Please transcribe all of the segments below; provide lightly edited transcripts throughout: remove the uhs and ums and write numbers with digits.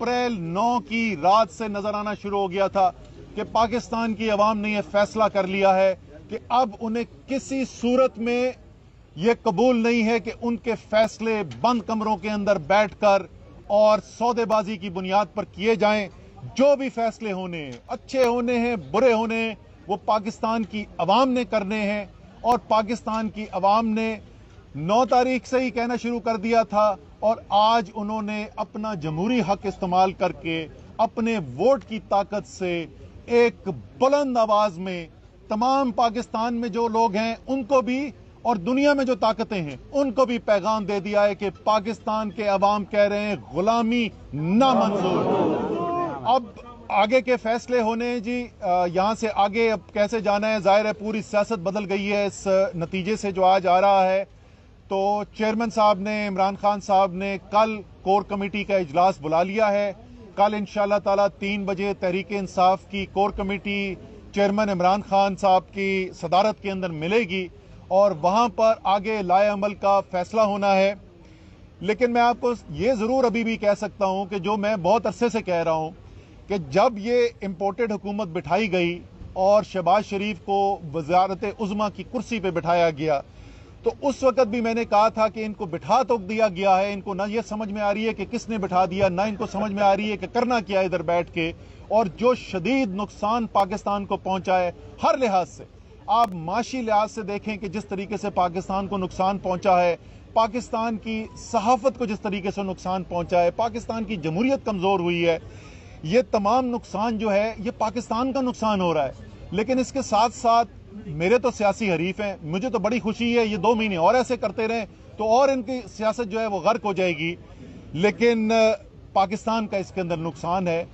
अप्रैल 9 की रात से नजर आना शुरू हो गया था कि पाकिस्तान की अवाम ने यह फैसला कर लिया है कि अब उन्हें किसी सूरत में यह कबूल नहीं है कि उनके फैसले बंद कमरों के अंदर बैठकर और सौदेबाजी की बुनियाद पर किए जाएं। जो भी फैसले होने हैं, अच्छे होने हैं, बुरे होने हैं, वो पाकिस्तान की अवाम ने करने हैं। और पाकिस्तान की अवाम ने 9 तारीख से ही कहना शुरू कर दिया था और आज उन्होंने अपना जमहूरी हक इस्तेमाल करके अपने वोट की ताकत से एक बुलंद आवाज में तमाम पाकिस्तान में जो लोग हैं उनको भी और दुनिया में जो ताकतें हैं उनको भी पैगाम दे दिया है कि पाकिस्तान के अवाम कह रहे हैं गुलामी नामंजूर। अब आगे के फैसले होने हैं जी। यहां से आगे अब कैसे जाना है, जाहिर है पूरी सियासत बदल गई है इस नतीजे से जो आज आ रहा है। तो चेयरमैन साहब ने, इमरान खान साहब ने कल कोर कमेटी का इजलास बुला लिया है। कल इंशाअल्लाह ताला 3 बजे तहरीक इंसाफ की core committee chairman Imran Khan साहब की सदारत के अंदर मिलेगी और वहां पर आगे लाए अमल का फैसला होना है। लेकिन मैं आपको ये जरूर अभी भी कह सकता हूं कि जो मैं बहुत अरसे से कह रहा हूं कि जब ये इंपोर्टेड हुकूमत बिठाई गई और शहबाज शरीफ को वज़ारत उज़्मा की कुर्सी पे बिठाया गया तो उस वक्त भी मैंने कहा था कि इनको बिठा तो दिया गया है, इनको ना ये समझ में आ रही है कि किसने बिठा दिया, ना इनको समझ में आ रही है कि करना क्या है इधर बैठ के। और जो शदीद नुकसान पाकिस्तान को पहुंचा है हर लिहाज से, आप माशी लिहाज से देखें कि जिस तरीके से पाकिस्तान को नुकसान पहुंचा है, पाकिस्तान की सहाफत को जिस तरीके से नुकसान पहुंचा है, पाकिस्तान की जमहूरियत कमजोर हुई है, ये तमाम नुकसान जो है ये पाकिस्तान का नुकसान हो रहा है। लेकिन इसके साथ साथ मेरे तो सियासी हरीफ हैं, मुझे तो बड़ी खुशी है ये 2 महीने और ऐसे करते रहें तो और इनकी सियासत जो है वो गर्क हो जाएगी। लेकिन पाकिस्तान का इसके अंदर नुकसान है।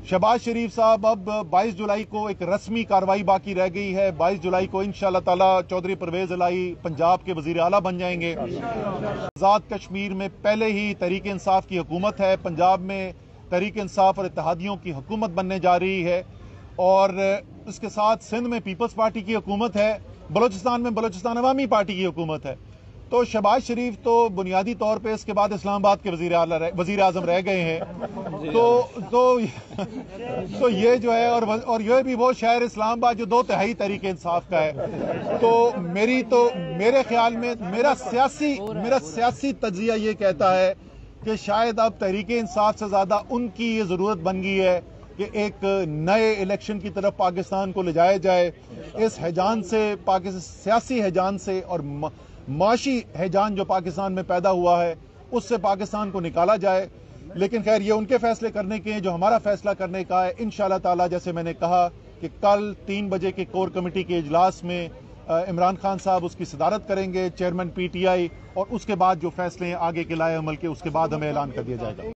शहबाज शरीफ साहब अब 22 जुलाई को एक रस्मी कार्रवाई बाकी रह गई है। 22 जुलाई को इंशाअल्लाह ताला चौधरी परवेज इलाही पंजाब के वजीर आला बन जाएंगे। आज़ाद कश्मीर में पहले ही तहरीक इंसाफ की हुकूमत है, पंजाब में तहरीक इंसाफ और इत्तेहादियों की हुकूमत बनने जा रही है और इसके साथ सिंध में पीपल्स पार्टी की हुकूमत है, बलोचिस्तान में बलोचिस्तान अवामी पार्टी की हुकूमत है। तो शहबाज शरीफ तो बुनियादी तौर पे इसके बाद इस्लामाबाद के वजीर आजम रह गए हैं। तो ये जो है और ये भी वो शहर इस्लामाबाद जो 2 तिहाई तहरीक इंसाफ का है। तो मेरे ख्याल में मेरा सियासी तज्जिया ये कहता है कि शायद अब तहरीक इंसाफ से ज्यादा उनकी ये जरूरत बन गई है कि एक नए इलेक्शन की तरफ पाकिस्तान को ले जाया जाए। इस हैजान से, सियासी हैजान से और माशी हैजान जो पाकिस्तान में पैदा हुआ है उससे पाकिस्तान को निकाला जाए। लेकिन खैर ये उनके फैसले करने के हैं, जो हमारा फैसला करने का है। इंशाअल्लाह ताला जैसे मैंने कहा कि कल 3 बजे के कोर कमेटी के इजलास में इमरान खान साहब उसकी सदारत करेंगे, चेयरमैन PTI, और उसके बाद जो फैसले हैं आगे के लाए अमल के उसके बाद हमें ऐलान कर दिया जाएगा।